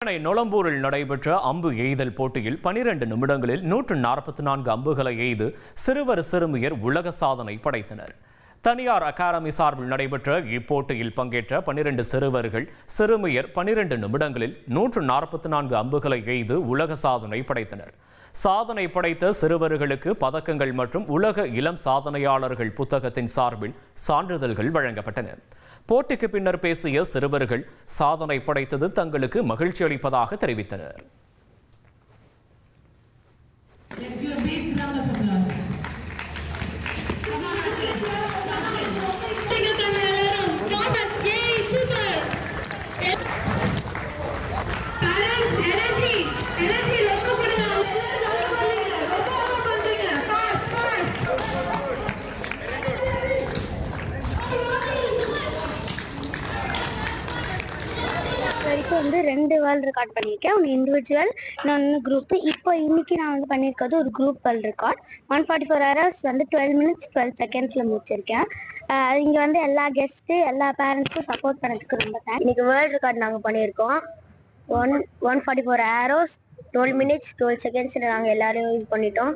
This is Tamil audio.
சென்னை நொளம்பூரில் நடைபெற்ற அம்பு எய்தல் போட்டியில் 12 நிமிடங்களில் 144 அம்புகளை எய்து சிறுவர் சிறுமியர் உலக சாதனை படைத்தனர். தனியார் அகாடமி சார்பில் நடைபெற்ற இப்போட்டியில் பங்கேற்ற 12 சிறுவர்கள் சிறுமியர் 12 நிமிடங்களில் 144 அம்புகளை எய்து உலக சாதனை படைத்தனர். சாதனை படைத்த சிறுவர்களுக்கு பதக்கங்கள் மற்றும் உலக இளம் சாதனையாளர்கள் புத்தகத்தின் சார்பில் சான்றிதழ்கள் வழங்கப்பட்டன. போட்டிக்கு பின்னர் பேசிய சிறுவர்கள் சாதனை படைத்தது தங்களுக்கு மகிழ்ச்சி அளிப்பதாக தெரிவித்தனர். வரைக்கும் 2 வேர்ல்ட் ரெக்கார்ட் பண்ணியிருக்கேன். ஒன்று இண்டிவிஜுவல், இன்னொன்று குரூப்பு. இன்னைக்கு நான் பண்ணியிருக்கிறது ஒரு group world record. 144 hours 12 minutes 12 seconds முடிச்சிருக்கேன். இங்கே எல்லா கெஸ்ட்டு எல்லா பேரண்ட்ஸ்க்கும் சப்போர்ட் பண்ணதுக்கு ரொம்ப தேங்க்ஸ். இன்னைக்கு வேர்ல்ட் ரெக்கார்ட் நாங்கள் பண்ணியிருக்கோம். 144 hours 12 minutes 12 seconds நாங்கள் எல்லாரும் யூஸ் பண்ணிட்டோம்.